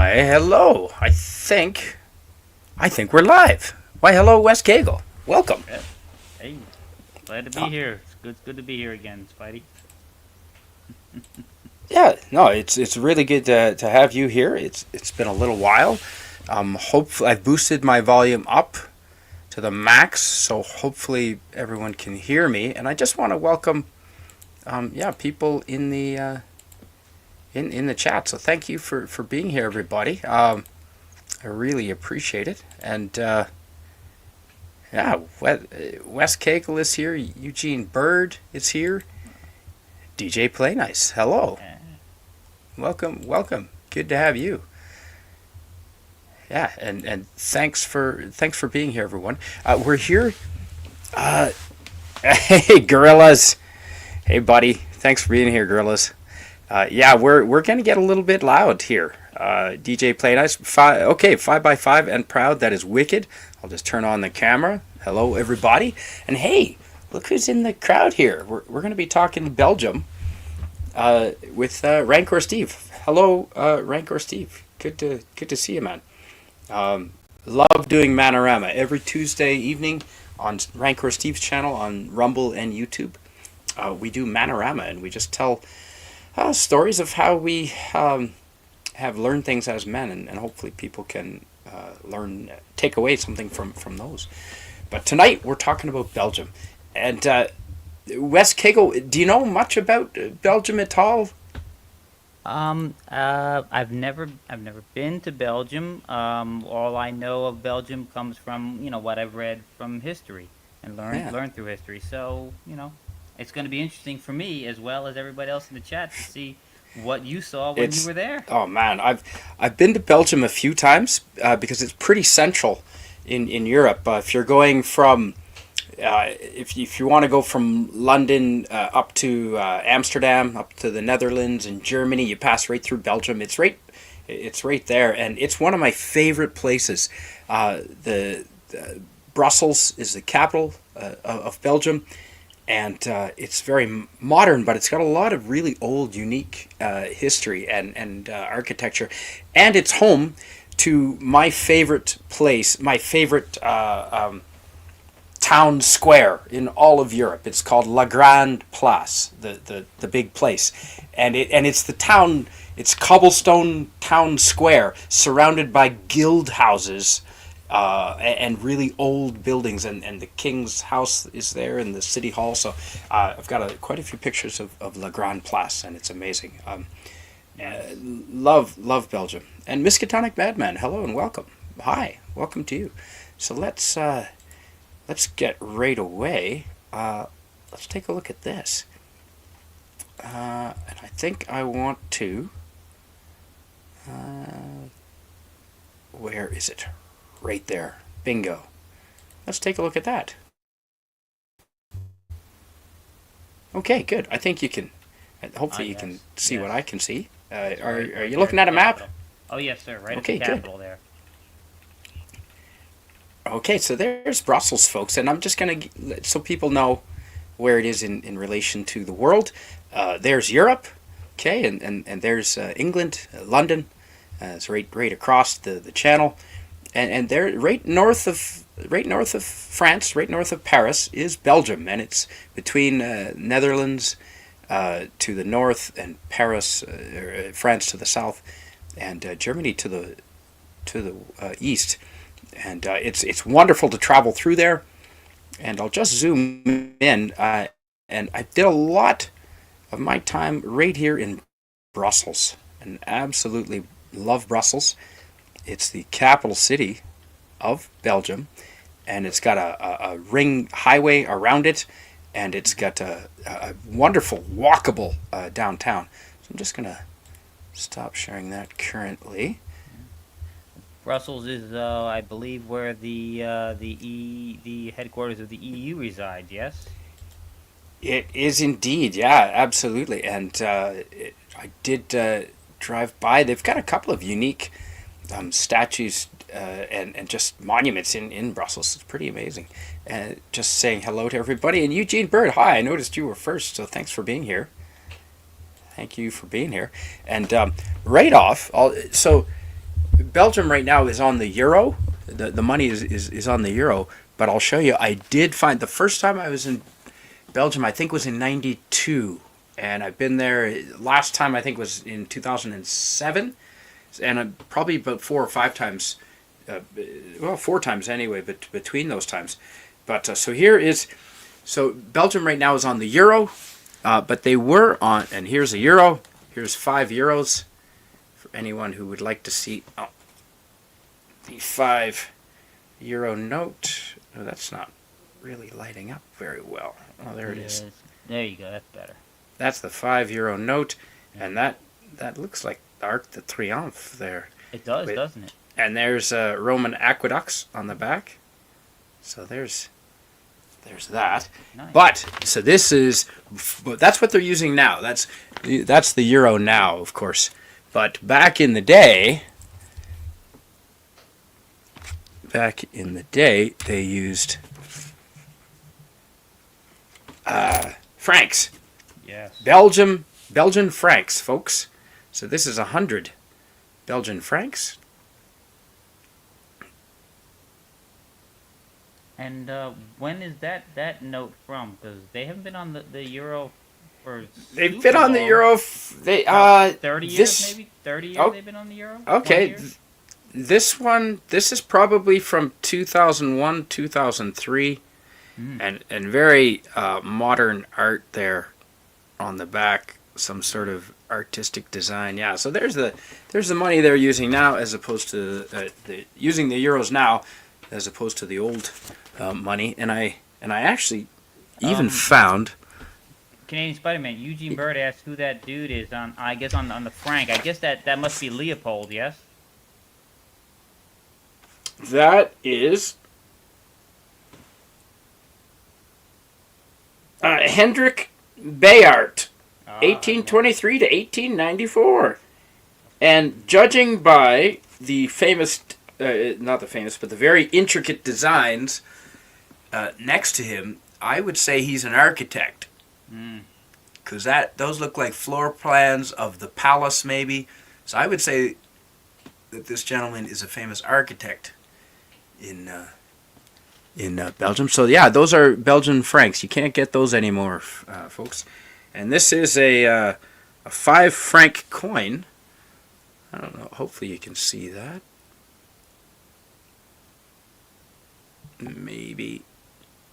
Why, hello. I think we're live. Why, hello, Wes Cagle. Welcome. Yeah. Hey, glad to be here. It's good to be here again, Spidey. Yeah, no, it's really good to have you here. It's been a little while. Hopefully, I've boosted my volume up to the max, so hopefully everyone can hear me. And I just want to welcome, people in the in the chat. So thank you for being here, everybody. I really appreciate it. And Wes Cagle is here. Eugene Bird is here. DJ Play Nice. Hello. Welcome. Good to have you. Yeah, and thanks for being here, everyone. We're here. Hey, Gorillas. Hey, buddy. Thanks for being here, Gorillas. We're gonna get a little bit loud here. DJ Play Nice. 5x5 and proud. That is wicked. I'll just turn on the camera. Hello, everybody. And hey, look who's in the crowd here. We're gonna be talking Belgium. With Rancor Steve. Hello, Rancor Steve. Good to see you, man. Love doing Manorama every Tuesday evening on Rancor Steve's channel on Rumble and YouTube. We do Manorama and we just tell stories of how we have learned things as men, and hopefully people can take away something from those. But tonight we're talking about Belgium, and Wes Cagle, do you know much about Belgium at all? I've never been to Belgium. All I know of Belgium comes from what I've read from history and learned through history. So it's going to be interesting for me as well as everybody else in the chat to see what you saw when you were there. Oh man, I've been to Belgium a few times because it's pretty central in Europe. If you're going from if you want to go from London up to Amsterdam, up to the Netherlands and Germany, you pass right through Belgium. It's right there, and it's one of my favorite places. The Brussels is the capital of Belgium, and it's very modern, but it's got a lot of really old, unique history and architecture, and it's home to my favorite place, my favorite town square in all of Europe. It's called La Grande Place, the big place, and it's the town. It's cobblestone town square surrounded by guild houses and really old buildings, and the king's house is there and the city hall. So I've got quite a few pictures of La Grande Place, and it's amazing. Love Belgium. And Miskatonic Madman, hello and welcome. Hi, welcome to you. So let's get right away. Let's take a look at this. And I think I want to... where is it? Right there. Bingo. Let's take a look at that. Okay, good. I think you can... Hopefully you can see what I can see. Are you looking at a map? Oh, yes, sir. Right at the capital there. Okay, so there's Brussels, folks, and I'm just going to, so people know where it is in relation to the world. There's Europe, okay, and there's England, London. It's right across the channel, and there right north of France, right north of Paris, is Belgium, and it's between Netherlands to the north and Paris, France to the south, and Germany to the east. And it's wonderful to travel through there. And I'll just zoom in. And I did a lot of my time right here in Brussels. And absolutely love Brussels. It's the capital city of Belgium. And it's got a ring highway around it. And it's got a wonderful, walkable downtown. So I'm just going to stop sharing that currently. Brussels is, I believe, where the headquarters of the EU reside. Yes. It is indeed, yeah, absolutely. And I did drive by. They've got a couple of unique statues and just monuments in Brussels. It's pretty amazing. Just saying hello to everybody. And Eugene Bird, hi. I noticed you were first, so thanks for being here. Thank you for being here. And right off, Belgium right now is on the euro. The money is on the euro. But I'll show you. I did find the first time I was in Belgium, I think was in '92, and I've been there. Last time I think was in 2007, and probably about 4 or 5 times. Well, 4 times anyway, but between those times. But so here is, so Belgium right now is on the euro, but they were on, and here's a euro. Here's €5 for anyone who would like to see the €5 note. Oh, that's not really lighting up very well. Oh, there it is. There you go. That's better. That's the €5 note, and that looks like Arc de Triomphe there. It does, doesn't it? And there's Roman aqueducts on the back. So there's that. Nice. But so this is, that's what they're using now. That's the euro now, of course. But back in the day, they used francs. Yes. Belgian francs, folks. So this is 100 Belgian francs. And when is that note from? Because they haven't been on the euro for. They've been on the euro. 30 years, maybe 30 years. They've been on the euro. Okay, this is probably from 2001, 2003, and very modern art there on the back. Some sort of artistic design. Yeah. So there's the money they're using now, as opposed to using the euros now, as opposed to the old money. And I actually even found Canadian Spider-Man. Eugene Bird asked who that dude is on. I guess on the franc. I guess that must be Leopold. Yes. that is Hendrik Bayart, 1823 to 1894. And judging by the famous, not the famous, but the very intricate designs next to him, I would say he's an architect. Because those look like floor plans of the palace, maybe. So I would say that this gentleman is a famous architect in Belgium. So yeah, those are Belgian francs. You can't get those anymore, folks. And this is a 5 franc coin. I don't know. Hopefully you can see that. Maybe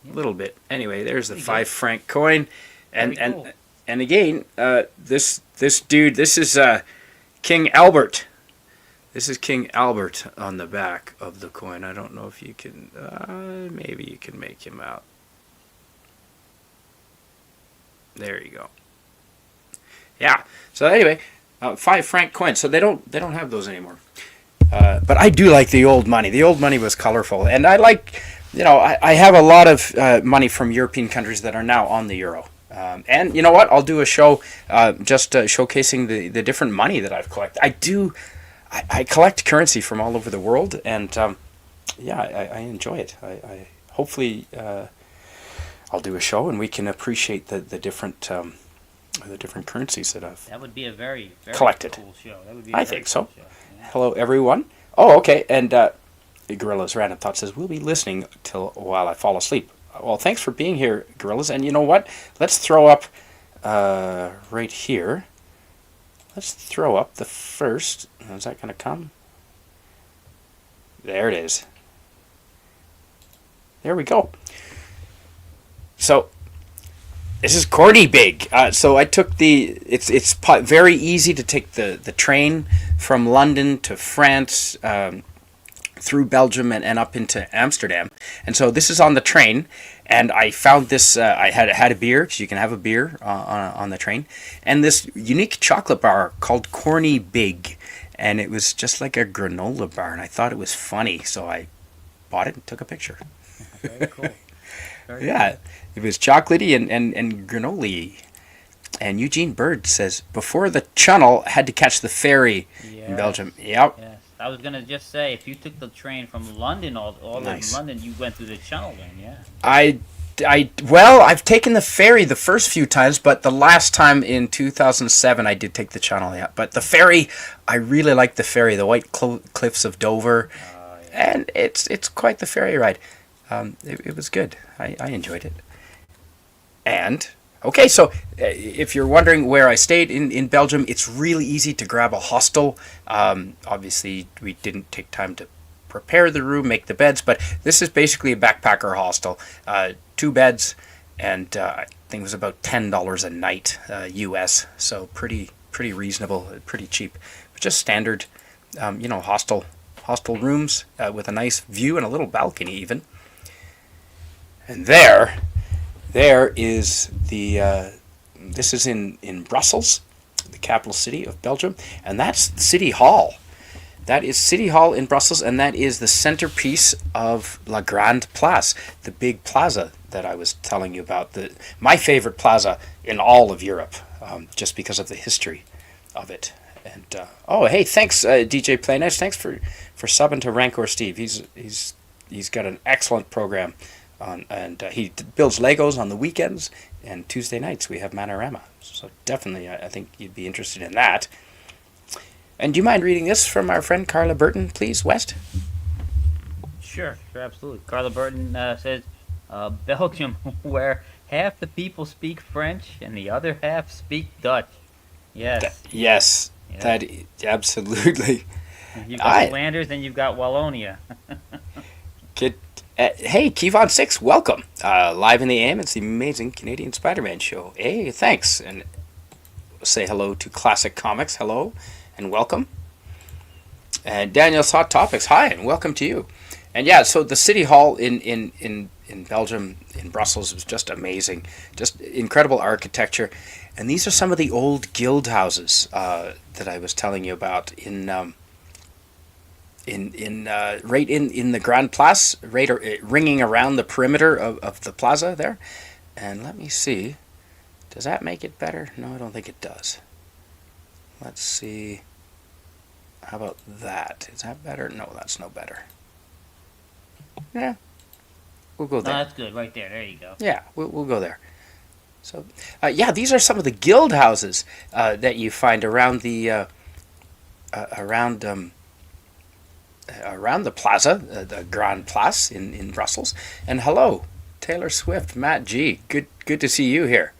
a little bit. Anyway, there's the 5 franc coin, and cool. and again, this dude. This is King Albert. This is King Albert on the back of the coin. I don't know if you can. Maybe you can make him out. There you go. Yeah. So anyway, 5 franc coins. So they don't have those anymore. But I do like the old money. The old money was colorful, and I like. I have a lot of money from European countries that are now on the euro. And you know what? I'll do a show just showcasing the different money that I've collected. I collect currency from all over the world, and I enjoy it. I hopefully I'll do a show and we can appreciate the different currencies that I've That would be a very, very collected. cool show. That would be I think so. Cool show. Yeah. Hello, everyone. Oh, okay. And Gorilla's Random Thought says, we'll be listening while I fall asleep. Well, thanks for being here, Gorillas. And you know what? Let's throw up right here. Let's throw up the first. Is that going to come? There it is. There we go. So this is corny big. So I took it's very easy to take the train from London to France, through Belgium and up into Amsterdam. And so this is on the train, and I found this. I had a beer, because you can have a beer on the train, and this unique chocolate bar called Corny Big, and it was just like a granola bar, and I thought it was funny, so I bought it and took a picture. Very cool. Very Yeah, cool. it was chocolatey and granola. And Eugene Bird says, before the channel had to catch the ferry in Belgium. Yep. Yes. I was gonna just say, if you took the train from London, all the way Nice. from London, you went through the channel then, yeah. well, I've taken the ferry the first few times, but the last time in 2007 I did take the channel. Yeah, but the ferry, I really like the ferry, the White Cliffs of Dover, Yeah. and it's quite the ferry ride. It was good. I enjoyed it. And okay, so if you're wondering where I stayed in Belgium, it's really easy to grab a hostel. Obviously, we didn't take time to prepare the room, make the beds, but this is basically a backpacker hostel. 2 beds, and I think it was about $10 a night US, so pretty reasonable, pretty cheap. But just standard, hostel rooms with a nice view and a little balcony even. And there is the. This is in Brussels, the capital city of Belgium, and that's City Hall. That is City Hall in Brussels, and that is the centerpiece of La Grande Place, the big plaza that I was telling you about. My favorite plaza in all of Europe, just because of the history of it. And hey, thanks DJ Playnice. Thanks for subbing to Rancor Steve. He's got an excellent program on, and he builds Legos on the weekends, and Tuesday nights we have Manorama. So definitely, I think you'd be interested in that. And do you mind reading this from our friend Carla Burton, please, West? Sure, absolutely. Carla Burton says, Belgium, where half the people speak French and the other half speak Dutch. Yes. Yes, that absolutely. You've got Flanders and you've got Wallonia. Hey, Kevon6, welcome. Live in the AM, it's the amazing Canadian Spider-Man show. Hey, thanks. And say hello to Classic Comics. Hello and welcome. And Daniel's Hot Topics, hi and welcome to you. And yeah, so the City Hall in Belgium, in Brussels, was just amazing. Just incredible architecture. And these are some of the old guild houses that I was telling you about in the Grande Place, ringing around the perimeter of the plaza there. And let me see, does that make it better? No, I don't think it does. Let's see. How about that? Is that better? No, that's no better. Yeah, we'll go there. No, that's good, right there. There you go. Yeah, we'll go there. So, these are some of the guild houses that you find around the around the plaza, the Grande Place in Brussels. And hello, Taylor Swift, Matt G. Good to see you here.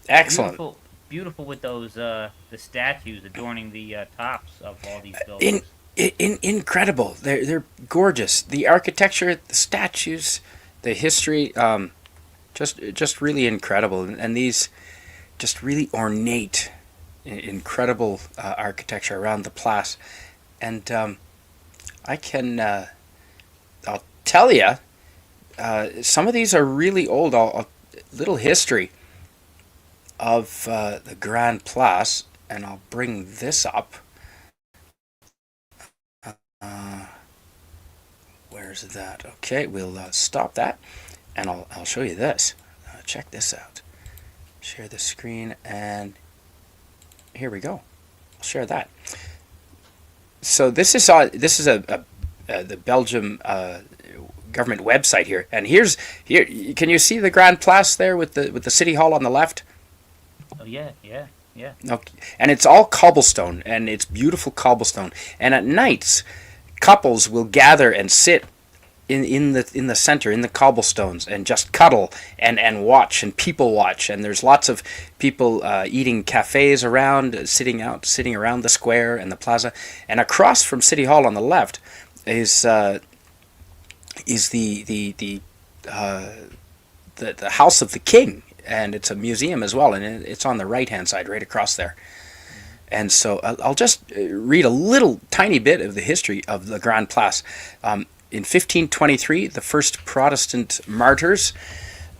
Excellent. Beautiful with those the statues adorning the tops of all these buildings. Incredible. They're gorgeous. The architecture, the statues, the history, just really incredible. And these just really ornate, incredible architecture around the place. And I'll tell you, some of these are really old. A little history of the Grande Place, and I'll bring this up. Where's that? Okay, we'll stop that, and I'll show you this. Check this out. Share the screen, and here we go. I'll share that. So this is the Belgium government website here, and here. Can you see the Grande Place there with the City Hall on the left? Oh yeah. Okay. And it's all cobblestone, and it's beautiful cobblestone. And at nights, couples will gather and sit in the center, in the cobblestones, and just cuddle and watch, and people watch. And there's lots of people eating cafes around, sitting around the square and the plaza. And across from City Hall on the left is the House of the King. And it's a museum as well, and it's on the right-hand side, right across there. And so I'll just read a little tiny bit of the history of the Grande Place. In 1523, the first Protestant martyrs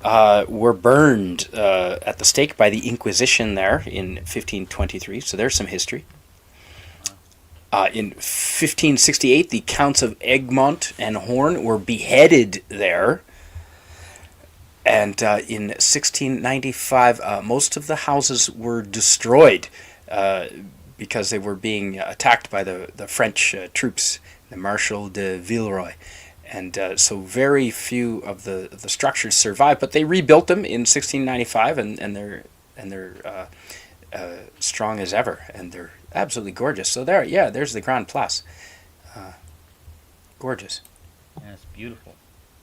were burned at the stake by the Inquisition there in 1523, so there's some history. In 1568, the Counts of Egmont and Horn were beheaded there. And in 1695, most of the houses were destroyed because they were being attacked by the French troops, the Marshal de Villeroy. and so very few of the structures survive. But they rebuilt them in 1695, and they're strong as ever, and they're absolutely gorgeous. So there's the Grande Place. Gorgeous. Yeah, it's beautiful,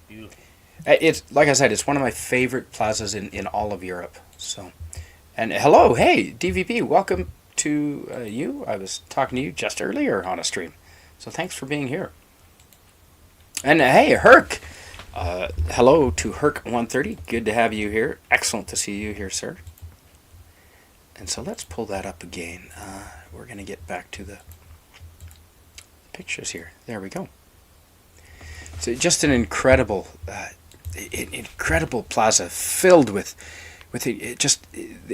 beautiful. It's like I said, it's one of my favorite plazas in all of Europe. So, and hello, hey DVB, welcome to you. I was talking to you just earlier on a stream, so thanks for being here. And hey, Herc, hello to Herc130. Good to have you here. Excellent to see you here, sir. And so let's pull that up again. We're going to get back to the pictures here. There we go. So just an incredible plaza filled with just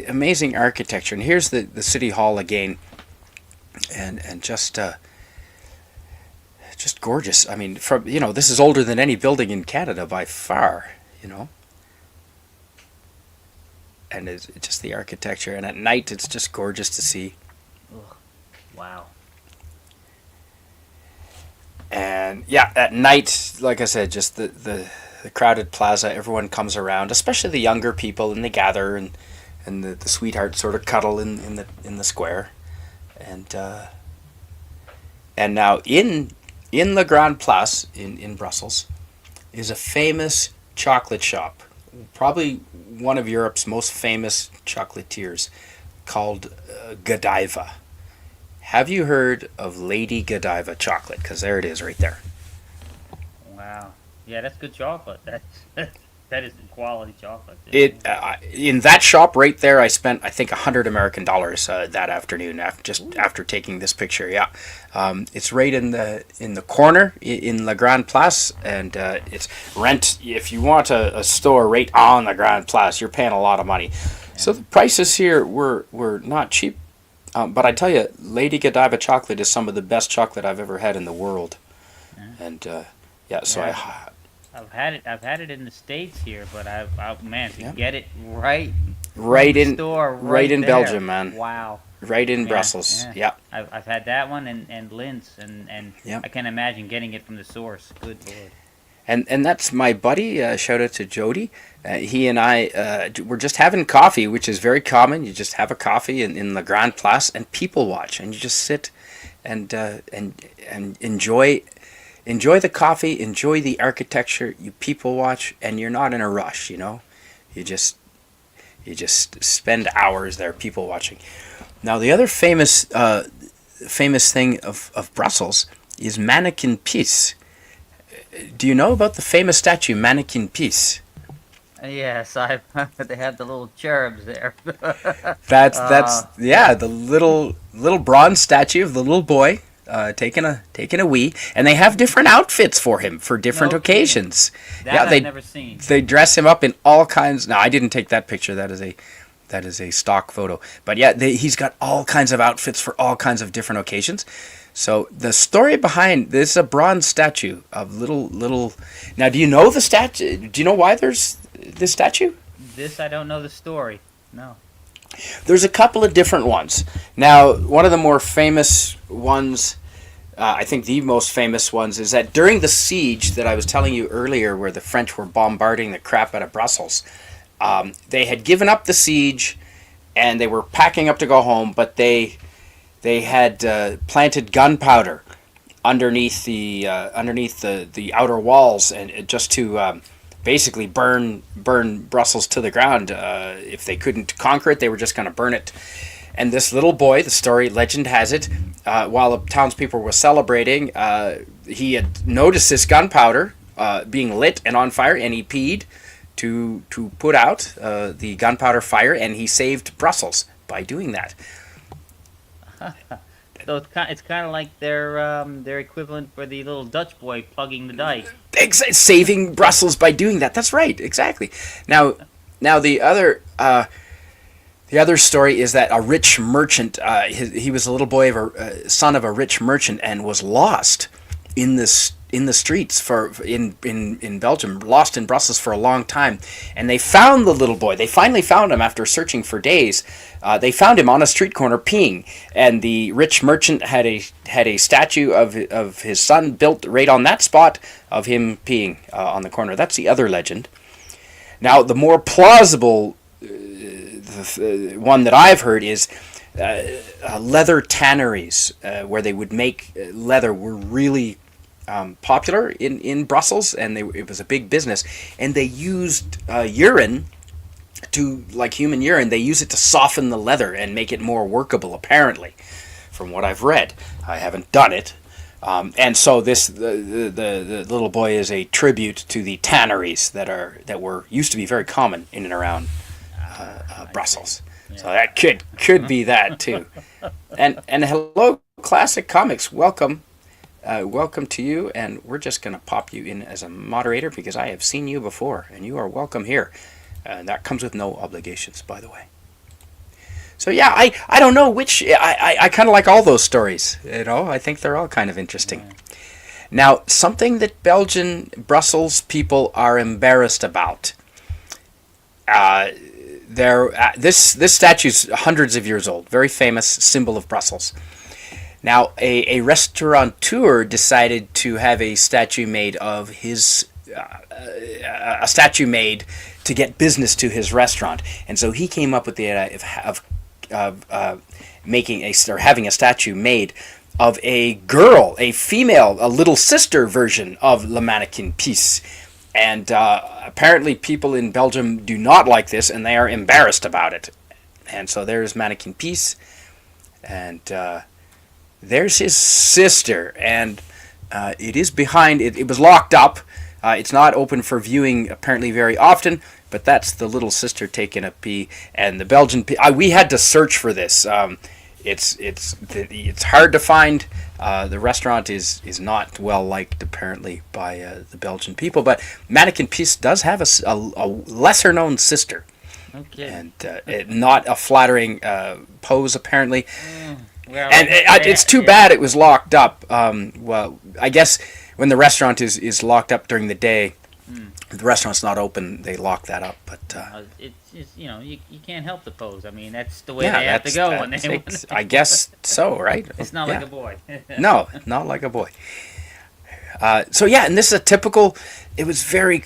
amazing architecture. And here's the city hall again, and just gorgeous. I mean, from this is older than any building in Canada by far. And it's just the architecture, and at night it's just gorgeous to see. Ugh. Wow. And yeah, at night, like I said, just the crowded plaza, everyone comes around, especially the younger people, and they gather, and the sweethearts sort of cuddle in the square. And now in the Grande Place in Brussels is a famous chocolate shop, probably one of Europe's most famous chocolatiers, called Godiva. Have you heard of Lady Godiva chocolate? Because there it is right there. Wow. Yeah, that's good chocolate. That is quality chocolate. In that shop right there, I spent, I think, $100 American that afternoon after taking this picture. Yeah, it's right in the corner in La Grande Place, and it's rent. If you want a store right on the Grande Place, you're paying a lot of money. Yeah. So the prices here were not cheap, but I tell you, Lady Godiva chocolate is some of the best chocolate I've ever had in the world, and so yeah. I've had it in the States here, but to get it right in store right in there. Belgium, man. Wow. Right in Brussels. Yeah. I've had that one and Linz, and I can't imagine getting it from the source. Good Lord. And that's my buddy. Shout out to Jody. He and I were just having coffee, which is very common. You just have a coffee in the Grande Place and people watch, and you just sit and enjoy the coffee, enjoy the architecture. You people watch, and you're not in a rush. You just spend hours there people watching. Now the other famous thing of Brussels is Mannequin Peace. Do you know about the famous statue Mannequin Peace? Yes, they have the little cherubs there. That's the little bronze statue of the little boy taking a wee, and they have different outfits for him for different occasions. I've never seen. They dress him up in all kinds. No, I didn't take that picture. That is a stock photo. But yeah, he's got all kinds of outfits for all kinds of different occasions. So the story behind this is a bronze statue of little. Now, do you know the statue? Do you know why there's this statue? This I don't know the story. No. There's a couple of different ones. Now, one of the more famous ones, I think the most famous ones, is that during the siege that I was telling you earlier, where the French were bombarding the crap out of Brussels, they had given up the siege, and they were packing up to go home, but they had planted gunpowder underneath the outer walls, and just to basically burn Brussels to the ground. If they couldn't conquer it, they were just going to burn it. And this little boy, legend has it, while the townspeople were celebrating, he had noticed this gunpowder being lit and on fire, and he peed to put out the gunpowder fire, and he saved Brussels by doing that. So it's kind of like their equivalent for the little Dutch boy plugging the dike. Saving Brussels by doing that. That's right, exactly. Now the other story is that a rich merchant, he was a little boy son of a rich merchant, and was lost in in the streets in Belgium, lost in Brussels for a long time, and they found the little boy. They finally found him after searching for days. They found him on a street corner peeing, and the rich merchant had a statue of his son built right on that spot of him peeing on the corner. That's the other legend. Now, the more plausible one that I've heard is leather tanneries, where they would make leather, were really popular in Brussels, and it was a big business. And they used urine, like human urine, they use it to soften the leather and make it more workable, apparently, from what I've read. I haven't done it. And so the little boy is a tribute to the tanneries that were used to be very common in and around Brussels. Yeah. So that could be that too. And hello, Classic Comics. Welcome to you. And we're just going to pop you in as a moderator because I have seen you before, and you are welcome here. And that comes with no obligations, by the way. So yeah, I don't know which. I kind of like all those stories. I think they're all kind of interesting. Yeah. Now, something that Brussels people are embarrassed about. This statue's hundreds of years old. Very famous symbol of Brussels. Now, a restaurateur decided to have a statue made of his. A statue made to get business to his restaurant, and so he came up with the idea of having a statue made of a girl, a female, a little sister version of Le Mannequin Piece. And apparently people in Belgium do not like this, and they are embarrassed about it. And so there's Mannequin Piece, and there's his sister, and it is behind, it was locked up. It's not open for viewing apparently very often, but that's the little sister taking a pee, and the Belgian pee. We had to search for this. It's hard to find. The restaurant is not well liked apparently by the Belgian people, but Mannequin Piece does have a lesser known sister. Okay. And not a flattering pose apparently. Well, and it's too bad it was locked up. Well, I guess when the restaurant is locked up during the day, the restaurant's not open, they lock that up. But it's you can't help the pose. I mean, that's the way they have to go. I guess so, right? It's not like a boy. No, not like a boy. So yeah, and this is a typical. It was very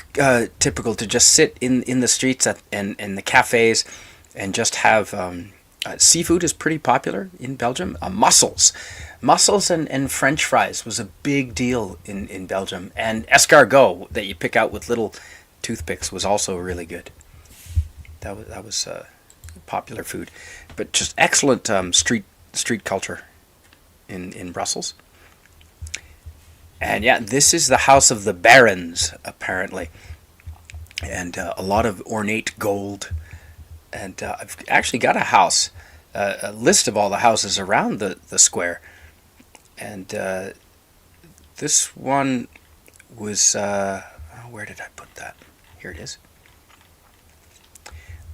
typical to just sit in the streets and the cafes, and just have seafood is pretty popular in Belgium. Mussels and French fries was a big deal in Belgium, and escargot that you pick out with little toothpicks was also really good. That was popular food, but just excellent street culture in Brussels. And yeah, this is the house of the barons apparently, and a lot of ornate gold. And I've actually got a list of all the houses around the square. And this one was, where did I put that? Here it is.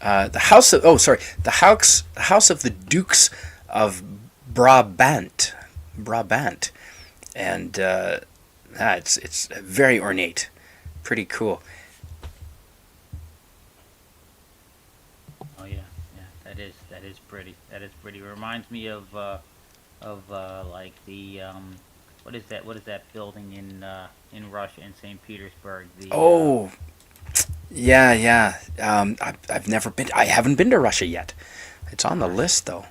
The house of the Dukes of Brabant, and it's very ornate, pretty cool. Oh yeah, that is pretty. That is pretty. It reminds me of like the what is that building in Russia, in St. Petersburg? Yeah. I've never been. I haven't been to Russia yet. It's on the list though.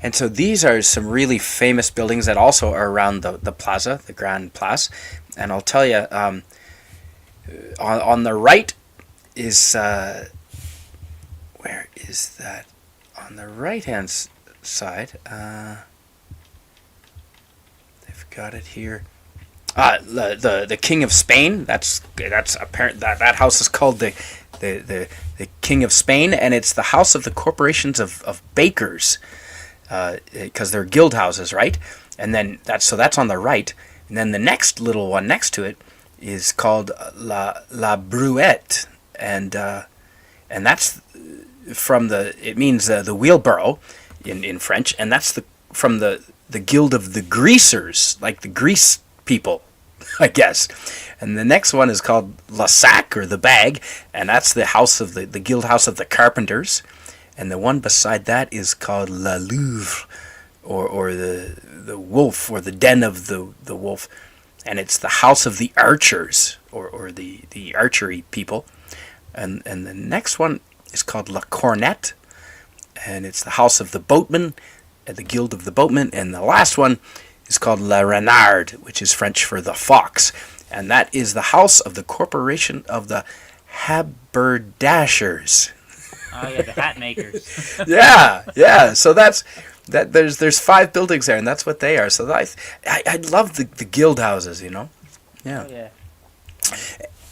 And so these are some really famous buildings that also are around the plaza, the Grande Place. And I'll tell you, on the right is where is that? On the right hand side, they've got it here. The King of Spain. That's apparent. That house is called the King of Spain, and it's the house of the corporations of bakers, because they're guild houses, right? And then that's on the right, and then the next little one next to it is called La Brouette, and that's from it means the wheelbarrow in French, and that's from the guild of the greasers, like the grease people, I guess. And the next one is called La Sac, or the Bag, and that's the house of the guild house of the carpenters. And the one beside that is called La Louvre, or the wolf, or the den of the wolf. And it's the house of the archers, or the archery people. And the next one is called La Cornette, and it's the house of the boatmen, the guild of the boatmen. And the last one is called La Renard, which is French for the fox. And that is the house of the corporation of the haberdashers. Oh yeah, the hat makers. Yeah. So that's that. There's 5 buildings there, and that's what they are. So I love the guild houses, you know. Yeah. Oh yeah.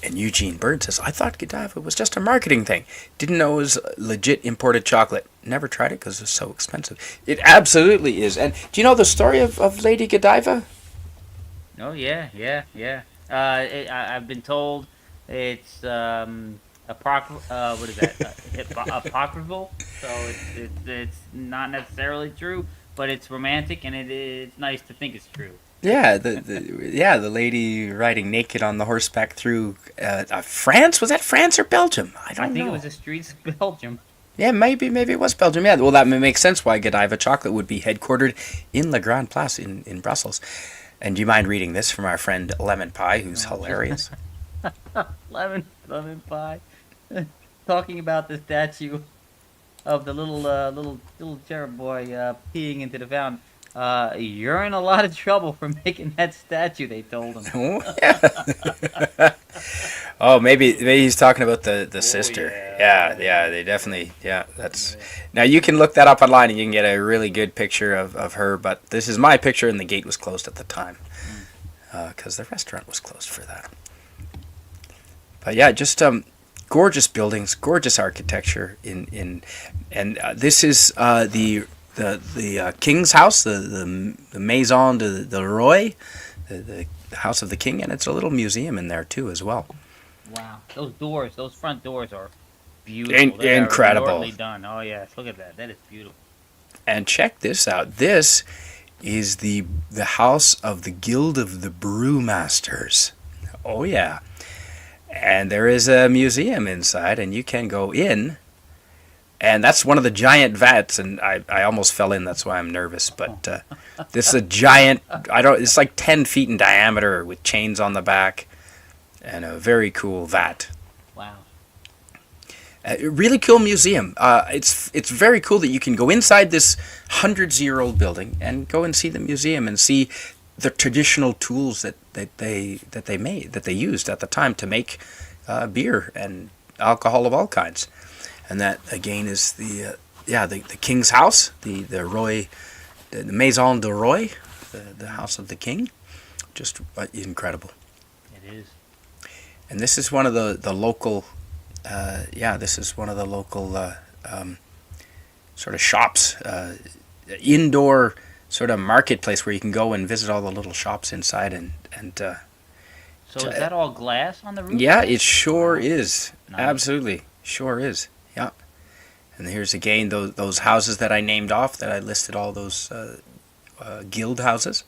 And Eugene Bird says, I thought Godiva was just a marketing thing. Didn't know it was legit imported chocolate. Never tried it because it's so expensive. It absolutely is. And do you know the story of Lady Godiva? Oh yeah. I've been told it's what is that? Apocryphal. So it's not necessarily true, but it's romantic and it's nice to think it's true. Yeah, the lady riding naked on the horseback through France. Was that France or Belgium? I don't know. I think it was the streets of Belgium. Yeah, maybe it was Belgium. Yeah, well, that makes sense why Godiva Chocolate would be headquartered in the Grande Place in Brussels. And do you mind reading this from our friend Lemon Pie, who's hilarious? Lemon pie. Talking about the statue of the little cherub boy peeing into the fountain. You're in a lot of trouble for making that statue, they told him. Oh, yeah. Oh, maybe he's talking about the sister. Yeah, they definitely, that's... Now, you can look that up online and you can get a really good picture of her, but this is my picture, and the gate was closed at the time because the restaurant was closed for that. But yeah, just gorgeous buildings, gorgeous architecture and this is the king's house, the Maison de Roi, the house of the king, and it's a little museum in there too as well. Wow, those front doors are beautiful. Incredible. Are done. Oh yes, look at that. That is beautiful. And check this out. This is the house of the Guild of the Brewmasters. Oh yeah. And there is a museum inside, and you can go in. And that's one of the giant vats, and I almost fell in. That's why I'm nervous. But this is a giant. It's like 10 feet in diameter with chains on the back, and a very cool vat. Wow. Really cool museum. It's very cool that you can go inside this hundreds-year-old building and go and see the museum and see the traditional tools that they used at the time to make beer and alcohol of all kinds. And that again is the king's house, the Roy, the Maison de Roy, the house of the king, just incredible. It is. And this is one of the local, this is one of the local sort of shops, indoor sort of marketplace where you can go and visit all the little shops inside and. So is that all glass on the roof? Yeah, it sure is. Nice. Absolutely, sure is. Yeah. And here's again those houses that I named off, that I listed all those guild houses.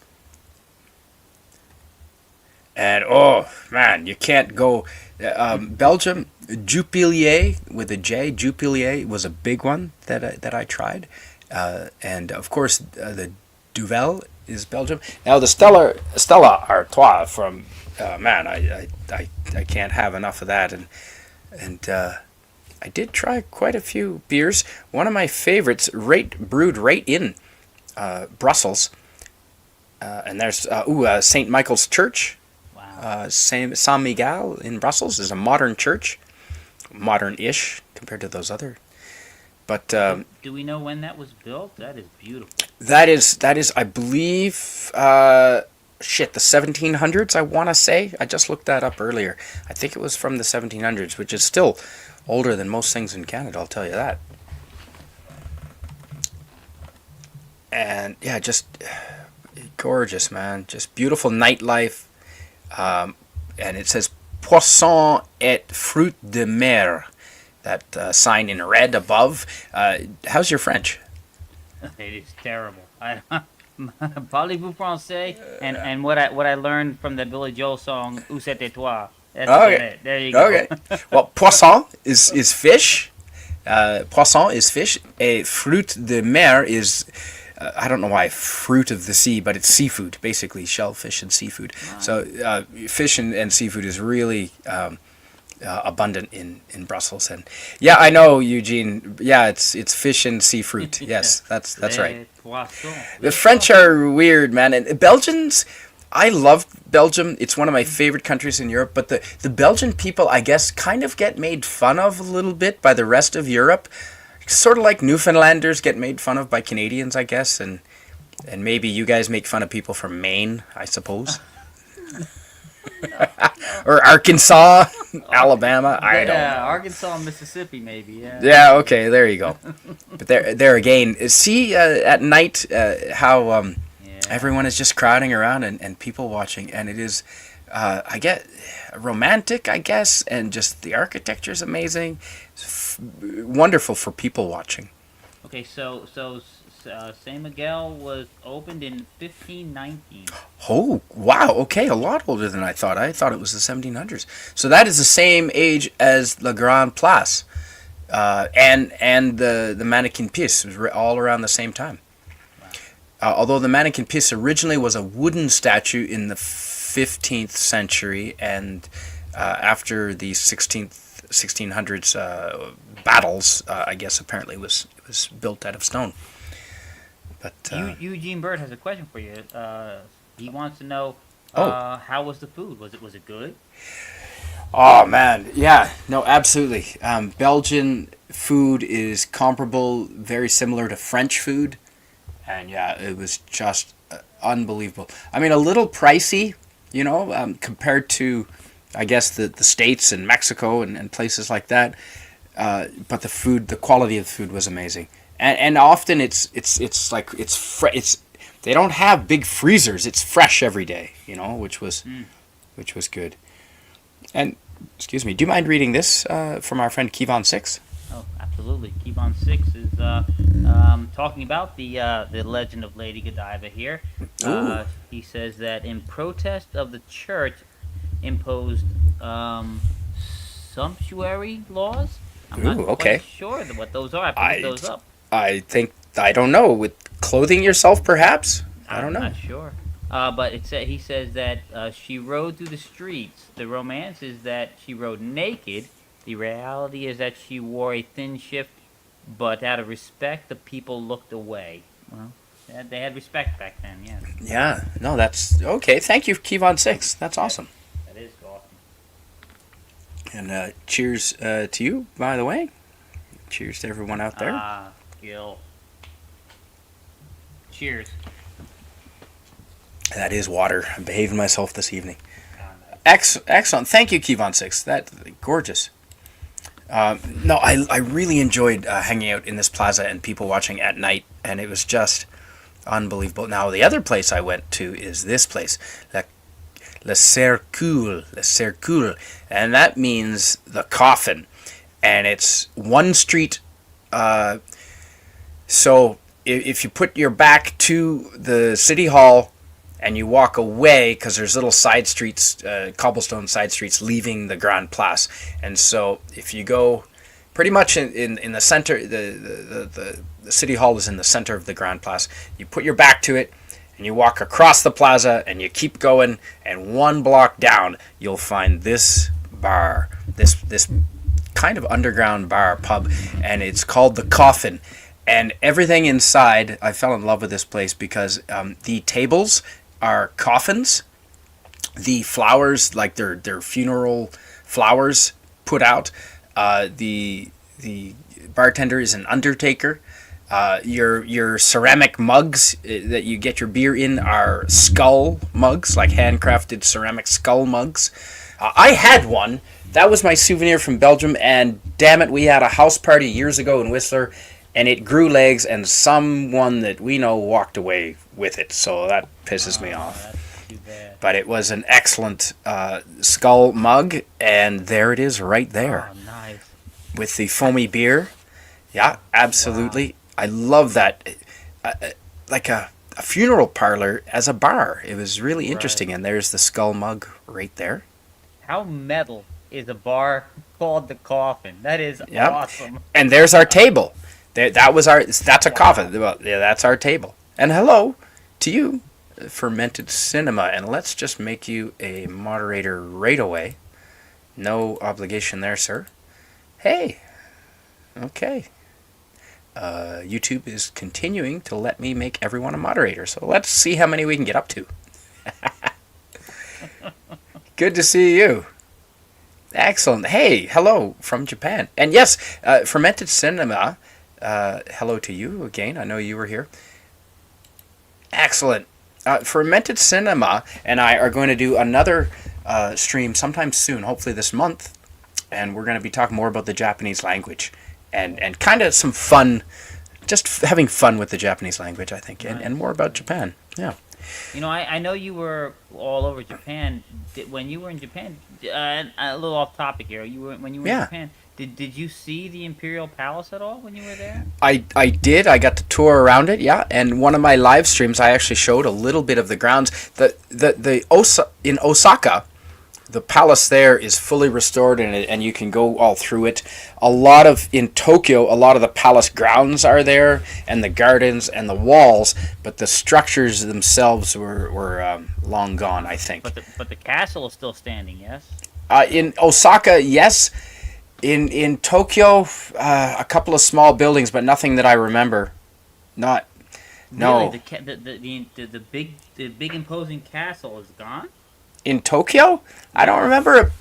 And oh man, you can't go. Belgium, Jupiler with a J. Jupiler was a big one that I tried, and of course the Duvel is Belgium. Now the Stella Artois from I can't have enough of that, and I did try quite a few beers. One of my favorites, brewed right in Brussels, and there's St. Michael's Church. Wow. Saint Miguel in Brussels is a modern church, modern-ish compared to those other. But do we know when that was built? That is beautiful. That is I believe the 1700s. I want to say. I just looked that up earlier. I think it was from the 1700s, which is still older than most things in Canada. I'll tell you that. And yeah, just gorgeous, man. Just beautiful nightlife. And it says Poisson et fruits de mer. That sign in red above. How's your French? It is terrible. Parlez-vous français? And what I learned from the Billy Joel song "Où c'était toi." That's about Okay. it. There you go. Okay. Well, poisson is fish. Poisson is fish. A fruit de mer is, I don't know why fruit of the sea, but it's seafood, basically shellfish and seafood. So fish and seafood is really abundant in Brussels. And yeah, I know, Eugene. Yeah, it's fish and sea fruit. Yes, that's right. Les poissons. The Les French poissons. are weird, man. And Belgians, I love Belgium. It's one of my favorite countries in Europe. But the Belgian people, I guess, kind of get made fun of a little bit by the rest of Europe. Sort of like Newfoundlanders get made fun of by Canadians, I guess. And maybe you guys make fun of people from Maine, I suppose. Or Arkansas, Alabama. I don't know. Arkansas, Mississippi, maybe. Yeah. Yeah, okay, there you go. But there again, see at night how Yeah. everyone is just crowding around and people watching, and it is, I get romantic, I guess, and just the architecture is amazing. It's wonderful for people watching. Okay, so Saint Miguel was opened in 1519. Oh, wow, okay, a lot older than I thought. I thought it was the 1700s. So that is the same age as La Grande Place. And the Mannequin Piece was all around the same time. Although the Mannequin Piece originally was a wooden statue in the 15th century, and after the 1600s battles, I guess apparently it was built out of stone. But Eugene Bird has a question for you. He wants to know how was the food? Was it good? oh man, yeah, no, absolutely. Belgian food is comparable, very similar to French food, and yeah, it was just unbelievable. I mean, a little pricey, compared to, I guess, the States and Mexico and places like that. But the quality of the food was amazing, and often it's they don't have big freezers. It's fresh every day, which was good. And excuse me, do you mind reading this from our friend Kevon Six? Oh, absolutely. Kevon Six is talking about the legend of Lady Godiva here. Ooh. He says that in protest of the church imposed sumptuary laws. I'm not Ooh, okay. quite sure what those are. I have to look those up. I don't know, with clothing yourself, perhaps. I don't I'm know. not sure. But he says that she rode through the streets. The romance is that she rode naked. The reality is that she wore a thin shift, but out of respect, the people looked away. Well, they had respect back then, yeah. Yeah, no, that's okay. Thank you, Kevon Six. That's awesome. That is awesome. And cheers to you, by the way. Cheers to everyone out there. Gil. Cheers. That is water. I'm behaving myself this evening. Nice. Excellent. Thank you, Kevon Six. That's gorgeous. No, I really enjoyed hanging out in this plaza and people watching at night, and it was just unbelievable. Now, the other place I went to is this place, Le Cercle, and that means the coffin, and it's one street. So if you put your back to the city hall and you walk away, because there's little side streets, cobblestone side streets leaving the Grande Place, and so if you go pretty much in the center, the city hall is in the center of the Grande Place. You put your back to it and you walk across the plaza and you keep going, and one block down you'll find this bar, this kind of underground bar pub, and it's called the Coffin. And everything inside, I fell in love with this place because the tables are coffins. The flowers, like their funeral flowers put out. The bartender is an undertaker. Your ceramic mugs that you get your beer in are skull mugs, like handcrafted ceramic skull mugs. I had one. That was my souvenir from Belgium, and damn it, we had a house party years ago in Whistler, and it grew legs, and someone that we know walked away with it, so that pisses me off. That's too bad. But it was an excellent skull mug, and there it is right there Oh, nice. with the foamy beer. Yeah, absolutely. Wow. I love that. Like a a funeral parlor as a bar. It was really Right. interesting. And there's the skull mug right there. How metal is a bar called the Coffin? That is Yep. awesome. And there's our table. There, that was our. That's a Wow. coffin. Well, yeah, that's our table. And hello to you, Fermented Cinema. And let's just make you a moderator right away. No obligation there, sir. Hey. Okay. YouTube is continuing to let me make everyone a moderator. So let's see how many we can get up to. Good to see you. Excellent. Hey, hello from Japan. And yes, Fermented Cinema, hello to you again. I know you were here. Excellent. Fermented Cinema and I are going to do another stream sometime soon, hopefully this month. And we're going to be talking more about the Japanese language and kind of some fun, just having fun with the Japanese language, I think, and Nice. more about Japan. Yeah. I know you were all over Japan. When you were in Japan, a little off topic here. When you were in Yeah. Japan. Did you see the Imperial Palace at all when you were there? I did. I got to tour around it, yeah. And one of my live streams, I actually showed a little bit of the grounds. In Osaka, the palace there is fully restored, and you can go all through it. In Tokyo, a lot of the palace grounds are there, and the gardens and the walls, but the structures themselves were long gone, I think. But the castle is still standing. Yes. In Osaka, yes. In Tokyo, a couple of small buildings, but nothing that I remember. Not Really, no. the big imposing castle is gone. In Tokyo, I don't Yes. remember.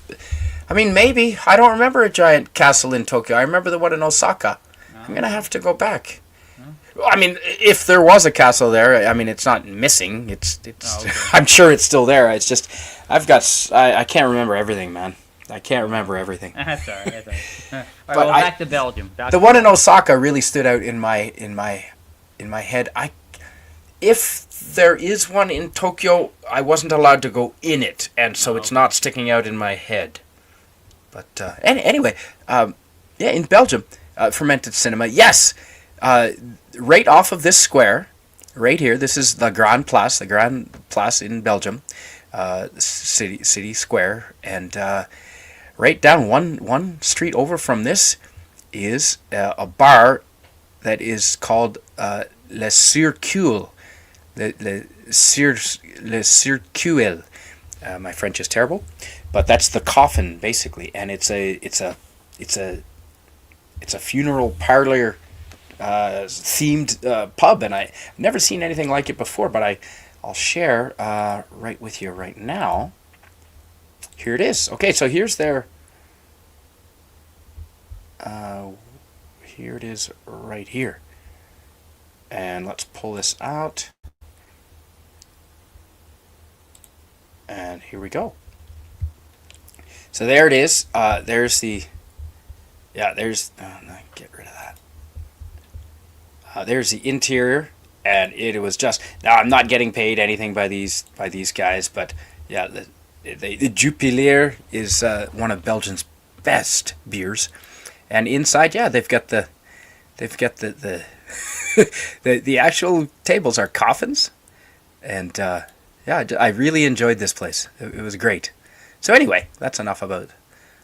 I mean, maybe I don't remember a giant castle in Tokyo. I remember the one in Osaka. I'm gonna No. have to go back. No. I mean, if there was a castle there, I mean, it's not missing. It's. Oh, okay. I'm sure it's still there. It's just I can't remember everything, man. I can't remember everything. That's all right. That's all right. All right. But Well, back to Belgium. the one in Osaka really stood out in my head. If there is one in Tokyo, I wasn't allowed to go in it, and so it's Okay. not sticking out in my head. But anyway, yeah, in Belgium, Fermented Cinema, yes, right off of this square, right here. This is the Grande Place in Belgium, city square, and right down one street over from this is a bar that is called Le Circule. Le Circuel. My French is terrible, but that's the coffin basically, and it's a funeral parlor themed pub, and I've never seen anything like it before. But I'll share right with you right now. Here it is. Okay, so here's their. Here it is right here, and let's pull this out. And here we go. So there it is. There's the. Yeah, there's. No, get rid of that. There's the interior, and it was just. Now I'm not getting paid anything by these guys, but yeah, the Jupiler is one of Belgium's best beers, and inside, yeah, they've got the the actual tables are coffins, and yeah, I really enjoyed this place. It was great. So anyway, that's enough about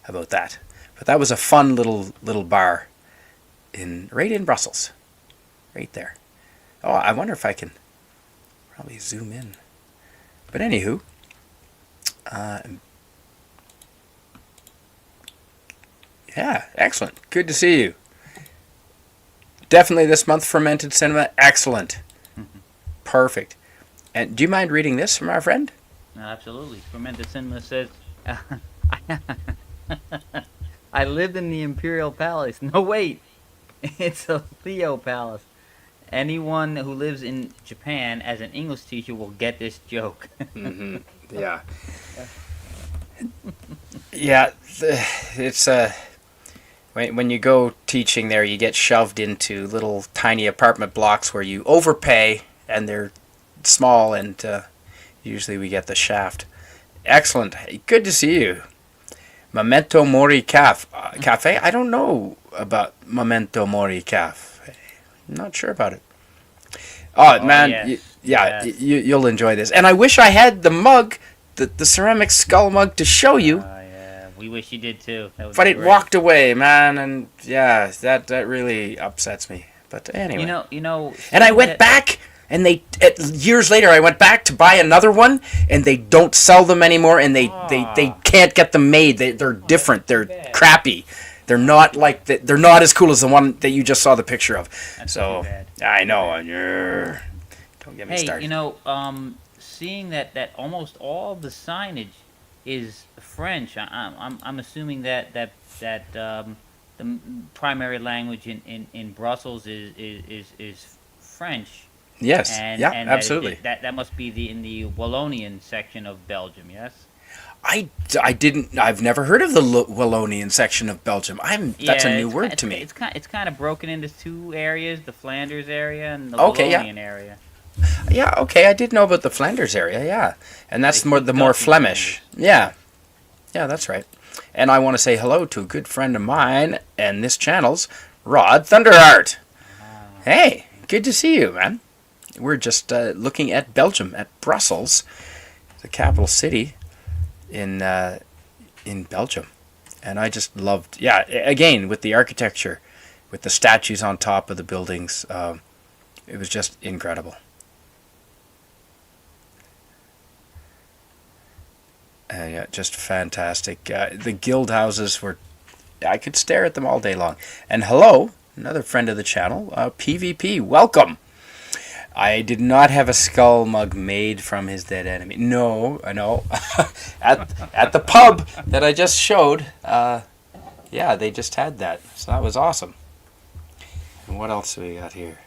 that. But that was a fun little bar right in Brussels, right there. Oh, I wonder if I can probably zoom in. But anywho, yeah, excellent. Good to see you. Definitely this month, Fermented Cinema, excellent. Perfect. And do you mind reading this from our friend? No, absolutely. Fermented Cinema says, I lived in the Imperial Palace. No, wait. It's a Theo Palace. Anyone who lives in Japan as an English teacher will get this joke. Mm-hmm. Yeah. Yeah, it's when you go teaching there, you get shoved into little tiny apartment blocks where you overpay, and they're small, and usually we get the shaft. Excellent. Hey, good to see you. Memento Mori Cafe. I don't know about Memento Mori Cafe. I'm not sure about it. Oh, Oh man, yes, yeah, yes. you'll enjoy this. And I wish I had the mug, the ceramic skull mug to show you, Yeah, we wish you did too. That would but be it great. walked away, man, and yeah, that really upsets me. But anyway. And I Seeing went that. back, and years later, I went back to buy another one, and they don't sell them anymore, and they Ah, can't get them made. They're oh, that's different. too They're bad. crappy. They're not like they're not as cool as the one that you just saw the picture of. That's too So bad. I Too know. bad. Don't get me Hey, started. seeing that almost all the signage is French, I'm assuming that the primary language in Brussels is French, Yes. and Yeah. that Absolutely. that must be in the Wallonian section of Belgium, yes. I didn't. I've never heard of the Wallonian section of Belgium. That's a Yeah, new word to me. it's kind of broken into two areas: the Flanders area and the Okay. Yeah. Wallonian area. Yeah. Okay. I did know about the Flanders area. Yeah. And They that's speak the more Dutch in Flemish. Flanders. Yeah. Yeah, that's right. And I want to say hello to a good friend of mine and this channel's Rod Thunderheart. Ah, Hey, good to see you, man. We're just looking at Belgium, at Brussels, the capital city in Belgium. And I just loved, yeah, again, with the architecture, with the statues on top of the buildings, it was just incredible. Yeah, just fantastic. The guild houses were, I could stare at them all day long. And hello, another friend of the channel, PvP, welcome. I did not have a skull mug made from his dead enemy. No, I know. at the pub that I just showed, yeah, they just had that. So that was awesome. And what else do we got here?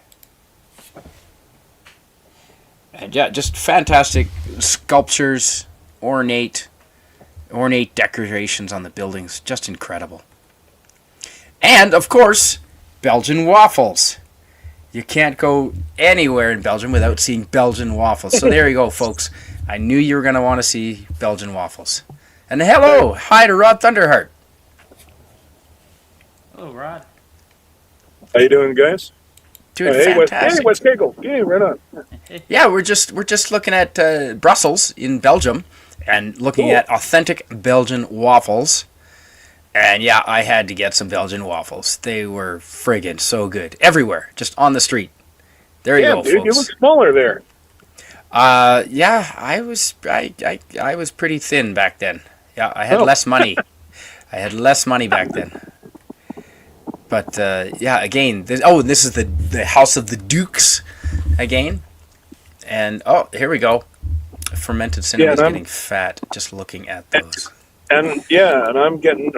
And yeah, just fantastic sculptures, ornate decorations on the buildings, just incredible. And of course, Belgian waffles. You can't go anywhere in Belgium without seeing Belgian waffles. So there you go, folks. I knew you were going to want to see Belgian waffles. And hello, hi to Rod Thunderheart. hello, Rod. How you doing, guys? Doing Hey, fantastic. West Kegel. Yeah, right on. Yeah, we're just looking at Brussels in Belgium and looking Cool. at authentic Belgian waffles. And yeah, I had to get some Belgian waffles. They were friggin' so good. Everywhere, just on the street. There you Yeah, go, dude, you folks. look smaller there. Yeah, I was pretty thin back then. Yeah, I had Oh. less money. I had less money back then. But yeah, again, this is the House of the Dukes again. And oh, here we go. Fermented cinnamon's and I'm- getting fat just looking at those. And I'm getting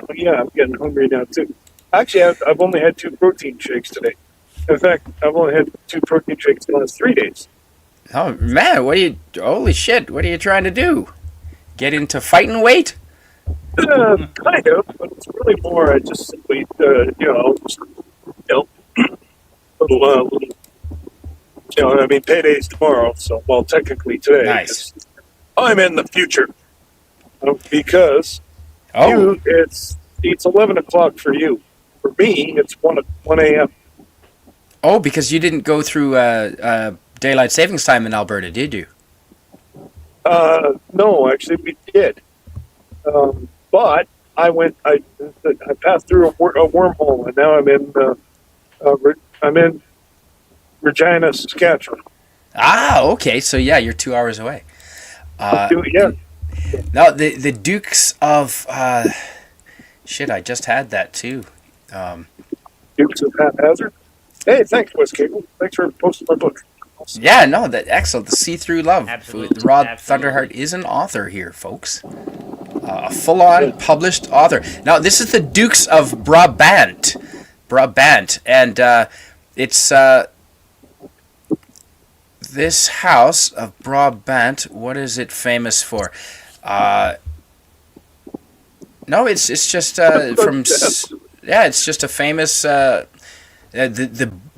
hungry now too. Actually, I've only had 2 protein shakes today. In fact, I've only had 2 protein shakes in the last 3 days. Oh man, holy shit, what are you trying to do? Get into fighting weight? Kind of, but it's really more. I just simply, little, I mean, payday's tomorrow, so well, technically today. Nice. 'Cause I'm in the future because Oh, you, it's 11 o'clock for you. For me, it's 1 a.m. oh, because you didn't go through daylight savings time in Alberta, did you? No, actually, we did. But I passed through a wormhole, and now I'm in Regina, Saskatchewan. Ah, okay. So yeah, you're 2 hours away. Yeah, No, the Dukes of shit. I just had that too. Dukes of Haphazard. Hey, thanks, West Cable. Thanks for posting my book. Yeah, no, that excellent. The See Through Love. Absolutely, Rod absolutely. Thunderheart is an author here, folks. A full-on published author. Now, this is the Dukes of Brabant, and it's this house of Brabant. What is it famous for? No, it's just it's just a famous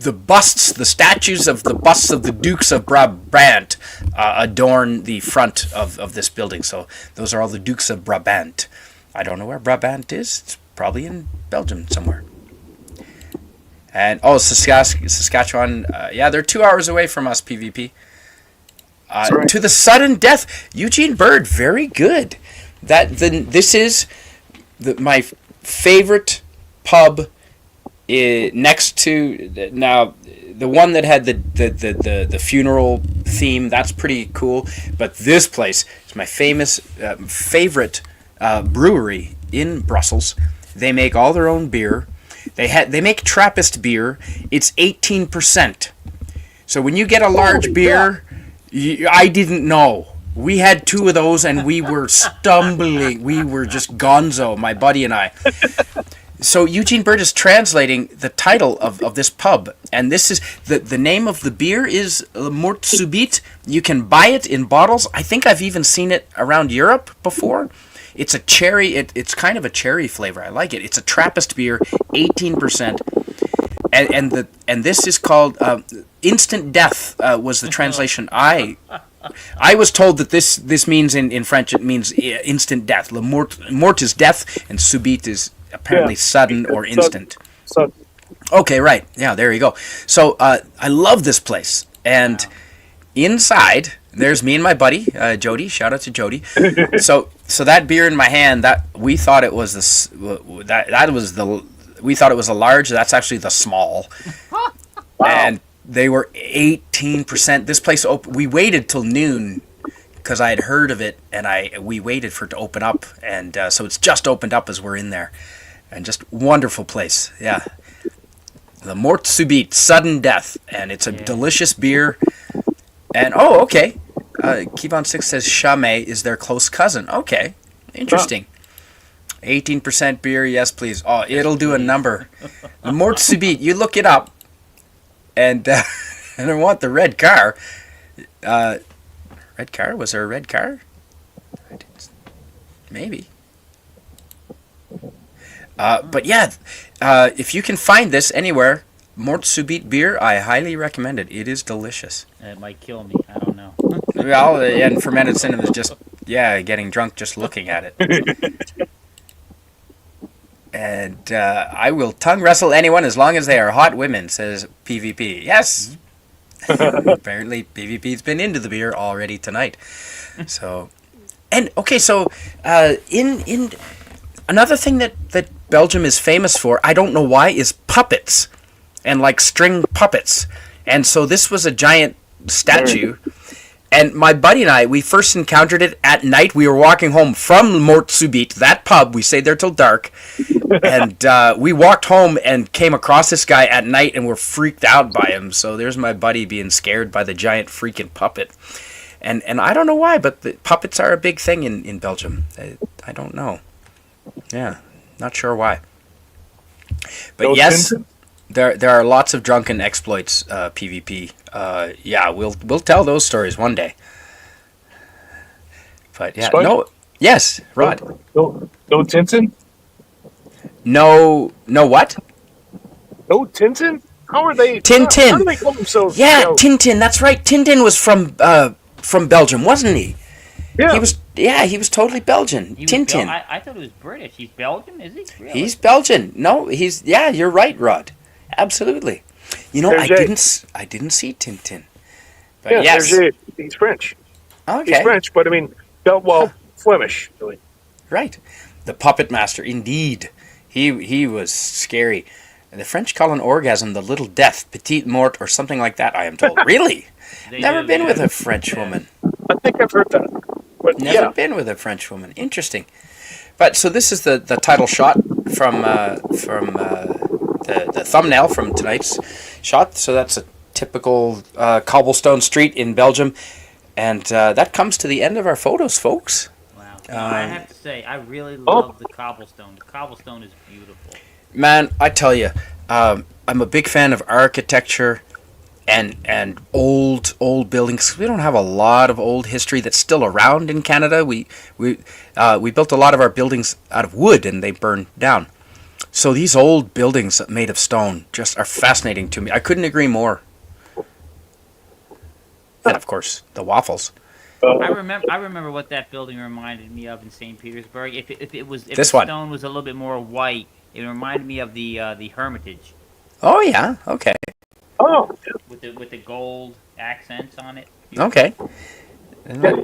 the busts, the statues of the busts of the Dukes of Brabant adorn the front of this building. So those are all the Dukes of Brabant. I don't know where Brabant is. It's probably in Belgium somewhere. And Saskatchewan, yeah, they're 2 hours away from us, PvP. Right. To the sudden death, Eugene Bird, very good. This is my favorite pub. Next to now, the one that had the funeral theme, that's pretty cool. But this place is my favorite brewery in Brussels. They make all their own beer. They make Trappist beer. It's 18%. So when you get a large beer, I didn't know. We had 2 of those and we were stumbling. We were just gonzo, my buddy and I. So Eugene Bird is translating the title of this pub, and this is the name of the beer is Mort Subite. You can buy it in bottles. I think I've even seen it around Europe before. It's a cherry. It's kind of a cherry flavor. I like it. It's a Trappist beer, 18%, and this is called Instant Death. Was the translation I was told that this means in French it means instant death. Mort is death, and subite is apparently sudden or instant. Sudden. Okay, right. Yeah, there you go. So I love this place, and inside there's me and my buddy Jody. Shout out to Jody. So that beer in my hand, that we thought it was we thought it was a large. That's actually the small. Wow. And they were 18%. This place we waited till noon because I had heard of it, and we waited for it to open up, and so it's just opened up as we're in there, and just wonderful place. Yeah, the Mort Subite, sudden death, and it's a delicious beer. And okay, Kevon 6 says Chame is their close cousin. Okay, interesting. 18% beer, yes please. Oh, it'll do a number. The Mort Subite, you look it up, and and I want the red car. Red car? Was there a red car? Maybe. But yeah, if you can find this anywhere, Mort Subite beer, I highly recommend it. It is delicious. It might kill me. I don't know. Well, and fermented cinnamon is just, getting drunk just looking at it. And I will tongue wrestle anyone as long as they are hot women, says PvP. Yes! Apparently PvP's been into the beer already tonight. So, and okay, so in another thing that Belgium is famous for, I don't know why, is puppets and like string puppets. And so this was a giant statue. And my buddy and I, we first encountered it at night. We were walking home from Mort Subite, that pub. We stayed there till dark. And we walked home and came across this guy at night and were freaked out by him. So there's my buddy being scared by the giant freaking puppet. And I don't know why, but the puppets are a big thing in Belgium. I don't know. Yeah, not sure why. But Bill yes, Clinton? there are lots of drunken exploits, PvP. Yeah, we'll tell those stories one day. But yeah, Spike? no, yes, Rod. No Tintin? No what? No Tintin? How are they? Tintin. How do they call themselves? Yeah, Tintin. That's right. Tintin was from Belgium, wasn't he? Yeah. He was totally Belgian. Tintin. I thought he was British. He's Belgian, is he? Really? He's Belgian. No, you're right, Rod. Absolutely. You know, Hergé. I didn't see Tintin. But Yeah, yes. Hergé, he's French. Okay. He's French, but I mean, Flemish, really. Right. The puppet master, indeed. He was scary. The French call an orgasm the little death, petite mort, or something like that, I am told. Really? Never been with a French woman. I think I've heard that. But Never been with a French woman. Interesting. But so this is the title shot from the thumbnail from tonight's shot. So that's a typical cobblestone street in Belgium. And that comes to the end of our photos, folks. Wow. I have to say, I really love the cobblestone. The cobblestone is beautiful. Man, I tell you, I'm a big fan of architecture and old buildings. We don't have a lot of old history that's still around in Canada. We built a lot of our buildings out of wood and they burned down. So these old buildings made of stone just are fascinating to me. I couldn't agree more. And of course, the waffles. I remember what that building reminded me of in St. Petersburg. If the This one. stone was a little bit more white, it reminded me of the Hermitage. Oh yeah. Okay. Oh, with the gold accents on it. Okay. And yeah.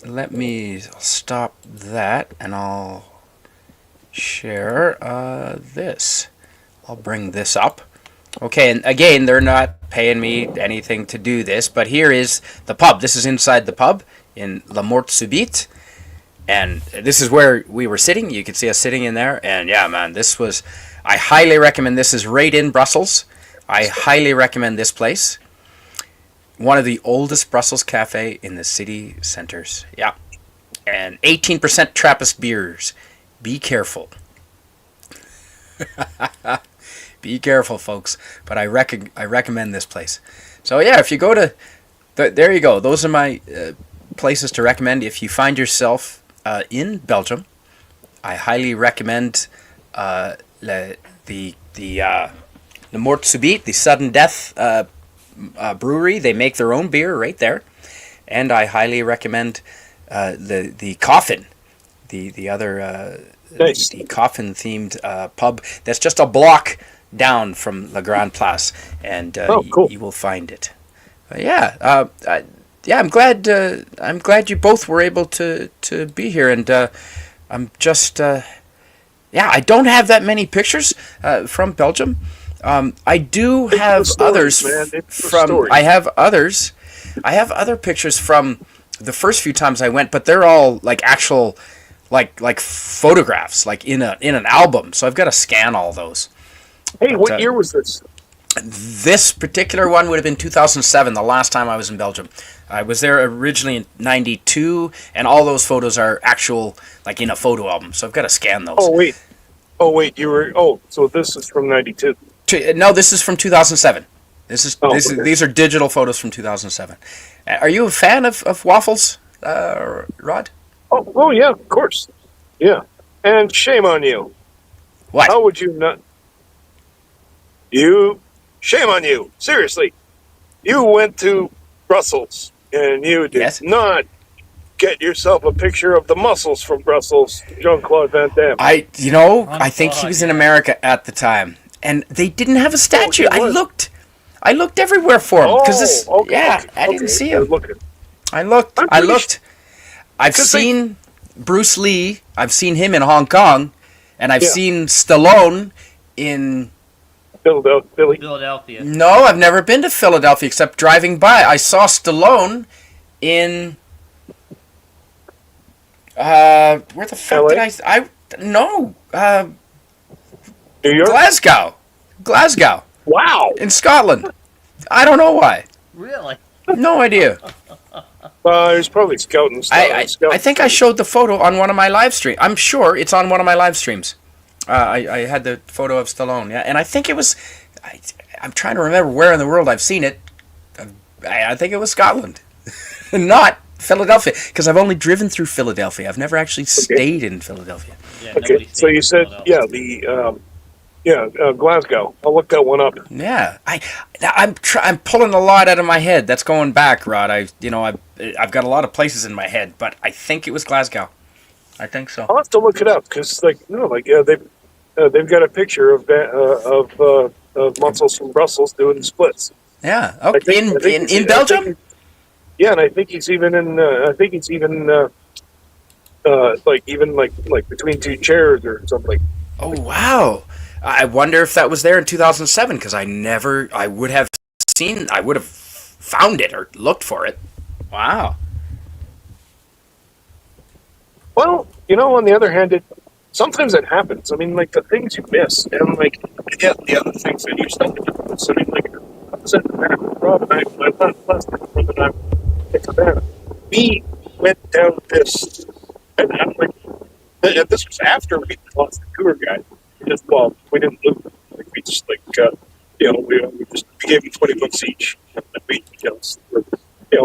let me stop that, and I'll share this. I'll bring this up. Okay, and again, they're not paying me anything to do this, but here is the pub. This is inside the pub in La Mort Subite, and this is where we were sitting. You can see us sitting in there, and yeah, man, this was. I highly recommend. This is right in Brussels. I highly recommend this place. One of the oldest Brussels cafe in the city centers. Yeah, and 18% Trappist beers. Be careful. Be careful, folks. But I recommend this place. So yeah, if you go to, there you go. Those are my places to recommend. If you find yourself in Belgium, I highly recommend the Mort Subite, the Sudden Death brewery. They make their own beer right there, and I highly recommend the Coffin, the other Nice. the Coffin themed pub that's just a block down from the Grande Place, and Cool. you will find it. Yeah, I'm glad. I'm glad you both were able to be here, and I'm just. Yeah, I don't have that many pictures from Belgium. I do have stories, others man. from. Stories. I have others. I have other pictures from the first few times I went, but they're all like actual, like photographs, like in an album. So I've got to scan all those. Hey, what year was this? This particular one would have been 2007, the last time I was in Belgium. I was there originally in '92, and all those photos are actual, like in a photo album. So I've got to scan those. Oh wait, you were. Oh, so this is from '92. No, this is from 2007. Okay. These are digital photos from 2007. Are you a fan of waffles, Rod? Oh yeah, of course. Yeah, and shame on you. What? How would you not? Shame on you. Seriously, you went to Brussels and you did Yes. not get yourself a picture of the muscles from Brussels, Jean-Claude Van Damme. I think he was in America at the time, and they didn't have a statue. he was. I looked everywhere for him because this. Okay, Yeah, okay, I didn't see you're him. looking. I looked. I'm I pretty looked. I've 'cause seen Bruce Lee. I've seen him in Hong Kong, and I've Yeah. seen Stallone in. Philly. Philadelphia. No, I've never been to Philadelphia except driving by. I saw Stallone in. Where the fuck LA? did I? No. New York. Glasgow, Wow. in Scotland. I don't know why. Really? No idea. There's probably scouting stuff. I think I showed the photo on one of my live streams. I'm sure it's on one of my live streams. I had the photo of Stallone, yeah, and I think it was. I'm trying to remember where in the world I've seen it. I think it was Scotland, not Philadelphia, because I've only driven through Philadelphia. I've never actually stayed in Philadelphia. Yeah, Okay, nobody so stays you in said Philadelphia. Glasgow. I'll look that one up. Yeah, I'm pulling a lot out of my head. That's going back, Rod. I've got a lot of places in my head, but I think it was Glasgow. I think so. I'll have to look it up because, they've got a picture of muscles from Brussels doing the splits. Yeah. I Okay. think- I think In he's- Belgium. Yeah, and I think he's even in. I think he's even like between two chairs or something. Oh wow! I wonder if that was there in 2007 because I would have found it or looked for it. Wow. Well, on the other hand, sometimes it happens. I mean, like the things you miss, and like the other things that you still miss. I mean, like I was at the back with Rob and I, my last brother and I at the back. We went down this, and I'm like, and this was after we lost the tour guide. We didn't lose. Like we just we gave him $20 each, and we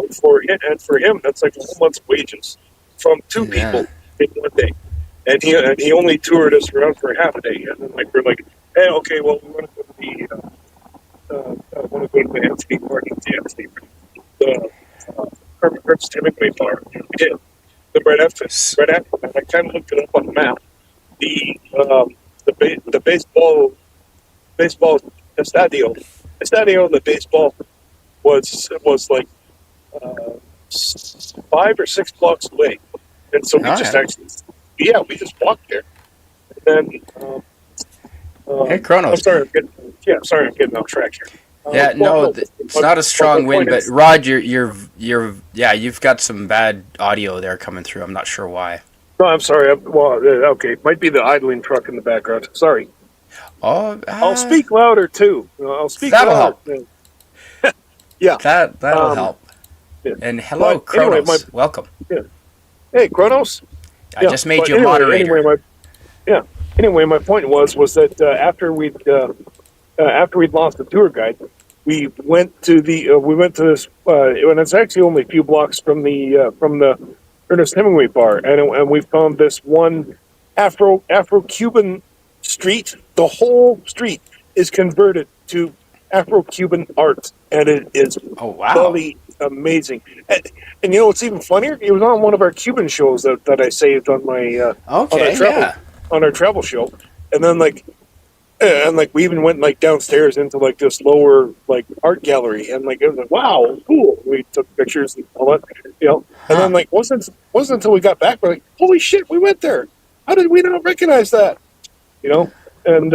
for him that's like a whole month's wages from two Yeah. people in one day, and he only toured us around for half a day, and then we're like, hey, okay, well we want to go to the Anthony Martin, Herbert Herbst Hemingway bar. And we did. Then right after that, I kind of looked it up on the map. The baseball Estadio, the baseball was like 5 or 6 blocks away, and so we Oh, just yeah. actually, we just walked there. And then, Hey, I'm Kronos. sorry, I'm getting off track here. Yeah, Well, no, no, it's not a my strong wind, point but is, Rod, yeah, you've got some bad audio there coming through. I'm not sure why. no, I'm sorry. Okay, might be the idling truck in the background. Sorry. Oh, I'll speak louder too. I'll speak that'll louder. help. Yeah. That'll Um, help. yeah. And hello, But anyway, Kronos. Welcome. yeah. Hey, Kronos. I just made But you a moderator. yeah. Anyway, my point was that after we'd lost the tour guide, we went to this, and it's actually only a few blocks from the Ernest Hemingway bar, and we found this one Afro-Cuban street. The whole street is converted to Afro-Cuban art, and it is Oh, wow. really amazing. And you know what's even funnier? It was on one of our Cuban shows that I saved on my Okay, yeah. on our travel show, and then like we even went like downstairs into like this lower like art gallery, and like it was like wow, cool. We took pictures and all that, and Huh. then like wasn't until we got back we're like, holy shit, we went there. How did we not recognize that? You know, and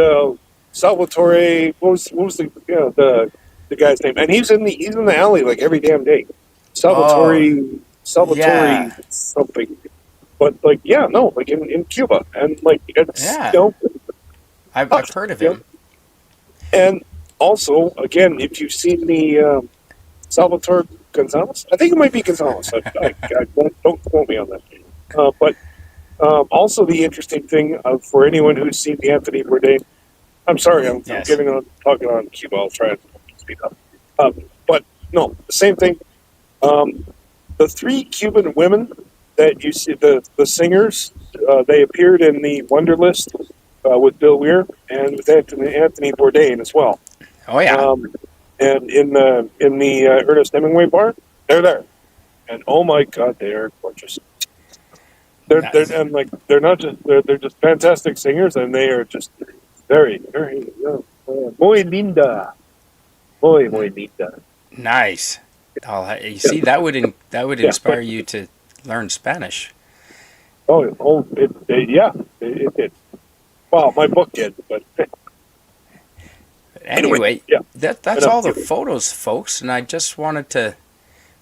Salvatore, what was the guy's name? And he's in the alley like every damn day. Oh, Salvatore yeah. something. But like no, like in Cuba, and like it's Yeah. I've tough, heard of him. and also again, if you've seen the Salvatore Gonzalez, I think it might be Gonzalez. I don't quote me on that. But also the interesting thing for anyone who's seen the Anthony Bourdain, I'm sorry, I'm Yes. getting on talking on Cuba. I'll try and speed up. But no, the same thing. Um, the three Cuban women that you see, the singers, they appeared in the Wonderlist with Bill Weir and with Anthony Bourdain as well. Oh, yeah. And in the Ernest Hemingway bar, they're there, and oh my God, they are gorgeous. Nice. They're not just they're just fantastic singers, and they are just very very muy linda, muy linda. Nice. You Yeah, see, that would yeah. inspire you to learn Spanish. It did. Well, my book did, but anyway, Anyway, yeah. that's Enough all the Cuban. photos, folks, and I just wanted to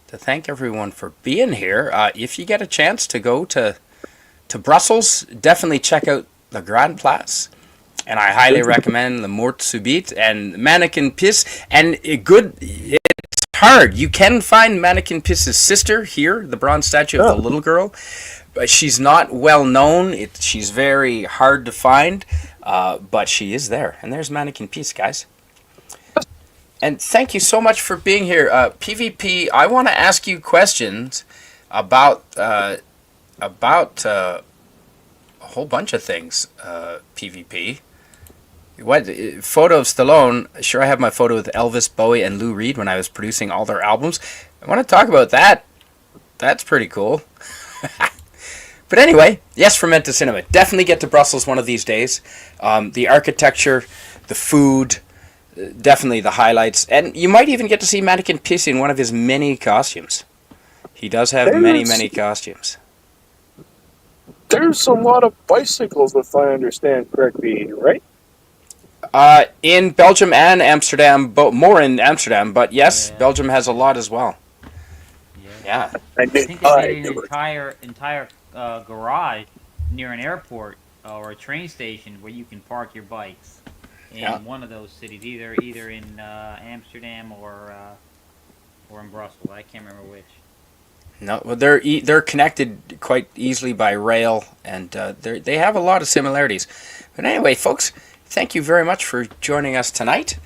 thank everyone for being here. If you get a chance to go to Brussels, definitely check out the Grande Place. And I highly recommend the Mort Subite and Mannequin Piss. And it's hard. You can find Mannequin Piss's sister here, the bronze statue of the Oh, little girl. But she's not well known. She's very hard to find. But she is there. And there's Mannequin Piss, guys. And thank you so much for being here. PvP, I want to ask you questions about a whole bunch of things. PvP. What photo of Stallone? Sure, I have my photo with Elvis, Bowie, and Lou Reed when I was producing all their albums. I want to talk about that. That's pretty cool. But anyway, yes, Fermenta Cinema. Definitely get to Brussels one of these days. The architecture, the food, definitely the highlights. And you might even get to see Mannequin Pissy in one of his many costumes. He does have many, there's many costumes. there's a lot of bicycles, if I understand correctly, right? In Belgium and Amsterdam, more in Amsterdam, but yes, Yeah, Belgium has a lot as well. yeah. Yeah. I think they made an entire garage near an airport or a train station where you can park your bikes in Yeah. one of those cities, either in Amsterdam or in Brussels. I can't remember which. No, well, they're connected quite easily by rail, and they have a lot of similarities. But anyway, folks, thank you very much for joining us tonight.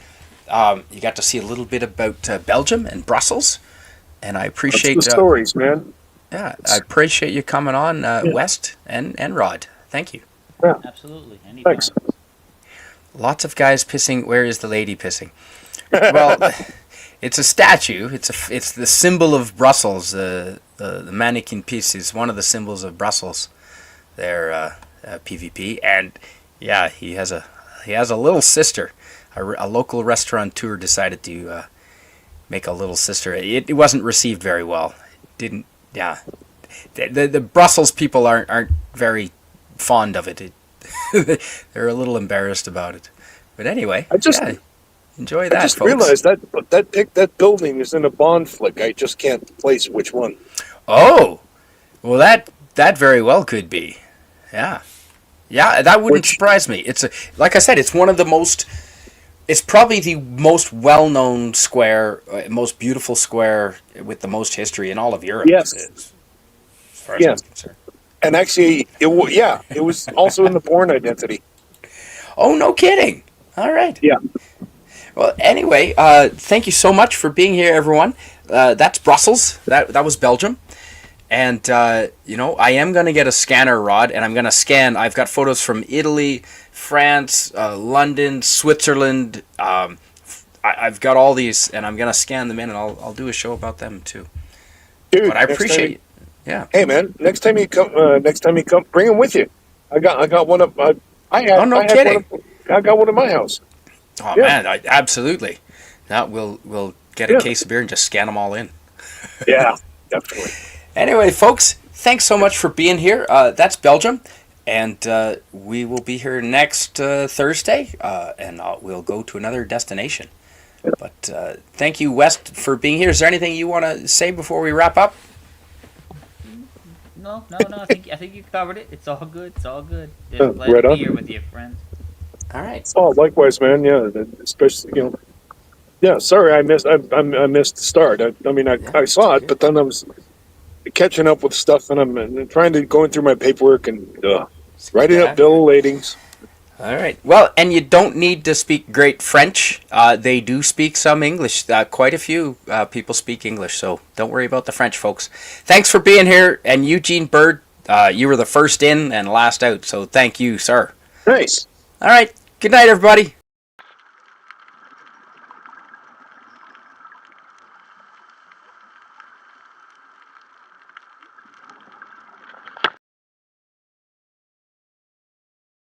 You got to see a little bit about Belgium and Brussels, and I That's the appreciate stories, man. I appreciate you coming on, Yeah, West and Rod. Thank you. yeah. Absolutely, Thanks. anytime. Lots of guys pissing. Where is the lady pissing? Well, it's a statue. It's the symbol of Brussels. The mannequin piece is one of the symbols of Brussels. There, PvP, and yeah, he has a little sister. a local restaurateur decided to make a little sister. It wasn't received very well. It didn't. Yeah, the Brussels people aren't very fond of it. They're a little embarrassed about it. But anyway, yeah, enjoy that, I just folks. realized that building is in a Bond flick. I just can't place which one. Oh, well, that very well could be. Yeah, that wouldn't surprise me. It's like I said, it's one of the most. It's probably the most well-known square, most beautiful square with the most history in all of Europe. Yes. As far as I'm concerned. And actually, it was also in the Bourne Identity. Oh, no kidding! All right. Yeah. Well, anyway, thank you so much for being here, everyone. That's Brussels. That was Belgium. And, I am going to get a scanner rod, and I'm going to scan. I've got photos from Italy, France, London, Switzerland. I've got all these, and I'm going to scan them in, and I'll do a show about them, too. Dude, but I appreciate it. Yeah. Hey, man, next time you come, bring them with you. I got one of, I got one at my house. Oh, man, absolutely. Now we'll get a case of beer and just scan them all in. Yeah, definitely. Anyway, folks, thanks so much for being here. That's Belgium, and we will be here next Thursday, and we'll go to another destination. But thank you, West, for being here. Is there anything you want to say before we wrap up? No. I think you covered it. It's all good. It's all good. Just glad to be here with you, friends. All right. Oh, likewise, man. Yeah, especially Yeah, sorry, I missed the start. I saw it, but then I was catching up with stuff, and I'm trying to going through my paperwork and writing up bill of ladings. All right. Well, and you don't need to speak great French. They do speak some English. Quite a few people speak English, so don't worry about the French, folks. Thanks for being here, and Eugene Bird, you were the first in and last out, so thank you, sir. Nice. All right. Good night, everybody.